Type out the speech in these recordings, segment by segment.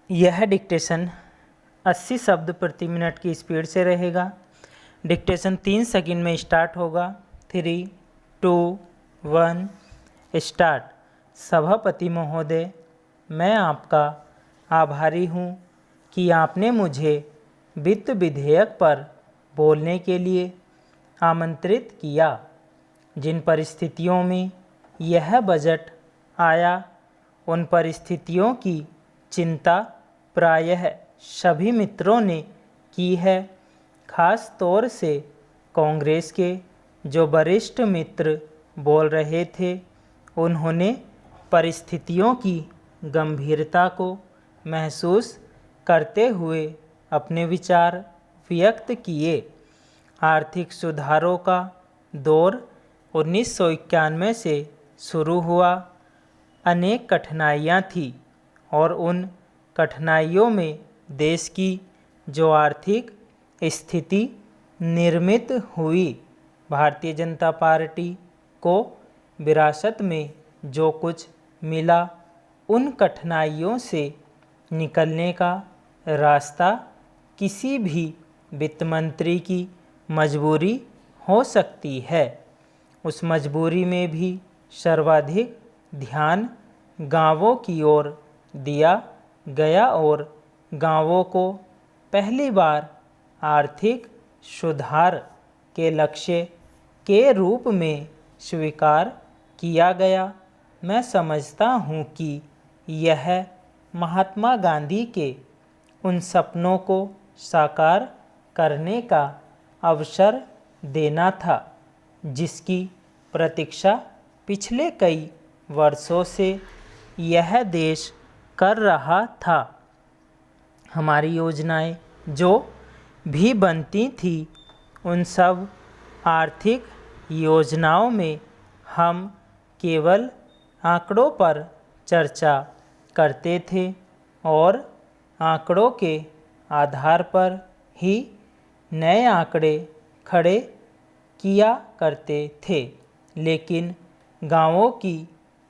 यह डिक्टेशन 80 शब्द प्रति मिनट की स्पीड से रहेगा। डिक्टेशन 3 सेकंड में स्टार्ट होगा। 3, 2, 1 स्टार्ट। सभापति महोदय, मैं आपका आभारी हूँ कि आपने मुझे वित्त विधेयक पर बोलने के लिए आमंत्रित किया। जिन परिस्थितियों में यह बजट आया उन परिस्थितियों की चिंता प्रायः सभी मित्रों ने की है। खास तौर से कांग्रेस के जो वरिष्ठ मित्र बोल रहे थे, उन्होंने परिस्थितियों की गंभीरता को महसूस करते हुए अपने विचार व्यक्त किए। आर्थिक सुधारों का दौर 1991 से शुरू हुआ। अनेक कठिनाइयाँ थीं और उन कठिनाइयों में देश की जो आर्थिक स्थिति निर्मित हुई, भारतीय जनता पार्टी को विरासत में जो कुछ मिला, उन कठिनाइयों से निकलने का रास्ता किसी भी वित्त मंत्री की मजबूरी हो सकती है। उस मजबूरी में भी सर्वाधिक ध्यान गांवों की ओर दिया गया और गांवों को पहली बार आर्थिक सुधार के लक्ष्य के रूप में स्वीकार किया गया। मैं समझता हूँ कि यह महात्मा गांधी के उन सपनों को साकार करने का अवसर देना था जिसकी प्रतीक्षा पिछले कई वर्षों से यह देश कर रहा था। हमारी योजनाएं जो भी बनती थी, उन सब आर्थिक योजनाओं में हम केवल आंकड़ों पर चर्चा करते थे और आंकड़ों के आधार पर ही नए आंकड़े खड़े किया करते थे, लेकिन गांवों की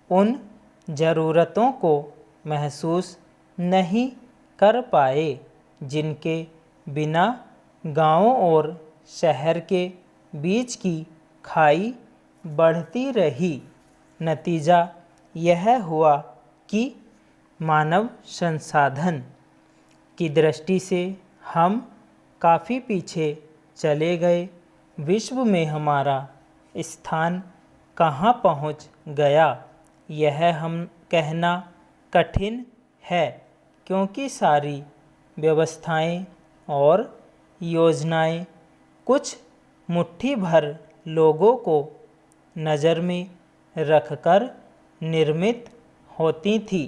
उन ज़रूरतों को महसूस नहीं कर पाए जिनके बिना गांवों और शहर के बीच की खाई बढ़ती रही। नतीजा यह हुआ कि मानव संसाधन की दृष्टि से हम काफ़ी पीछे चले गए। विश्व में हमारा स्थान कहाँ पहुँच गया, यह हम कहना कठिन है, क्योंकि सारी व्यवस्थाएं और योजनाएं कुछ मुट्ठी भर लोगों को नज़र में रखकर निर्मित होती थी।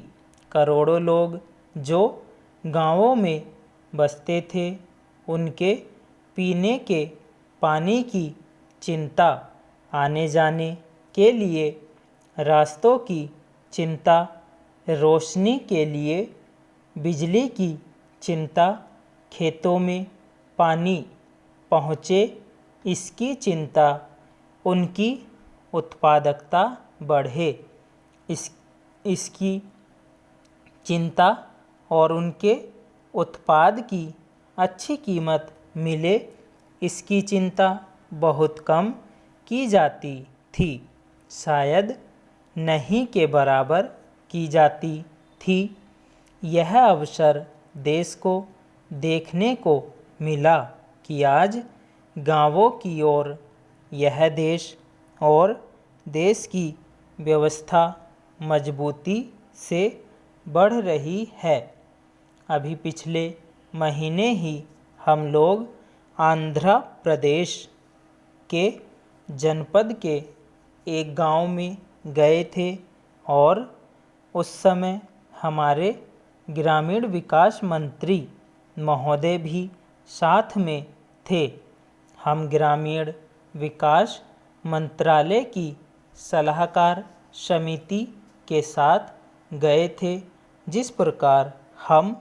करोड़ों लोग जो गांवों में बसते थे, उनके पीने के पानी की चिंता, आने जाने के लिए रास्तों की चिंता, रोशनी के लिए बिजली की चिंता, खेतों में पानी पहुँचे इसकी चिंता, उनकी उत्पादकता बढ़े इसकी चिंता और उनके उत्पाद की अच्छी कीमत मिले इसकी चिंता बहुत कम की जाती थी, शायद नहीं के बराबर की जाती थी। यह अवसर देश को देखने को मिला कि आज गांवों की ओर यह देश और देश की व्यवस्था मजबूती से बढ़ रही है। अभी पिछले महीने ही हम लोग आंध्र प्रदेश के जनपद के एक गांव में गए थे और उस समय हमारे ग्रामीण विकास मंत्री महोदय भी साथ में थे। हम ग्रामीण विकास मंत्रालय की सलाहकार समिति के साथ गए थे। जिस प्रकार हम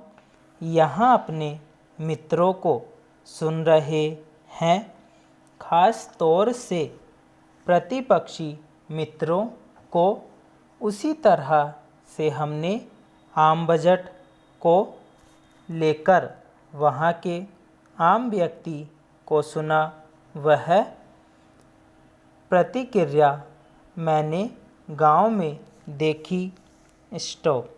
यहाँ अपने मित्रों को सुन रहे हैं, खास तौर से प्रतिपक्षी मित्रों को, उसी तरह से हमने आम बजट को लेकर वहाँ के आम व्यक्ति को सुना। वह प्रतिक्रिया मैंने गांव में देखी। स्टॉप।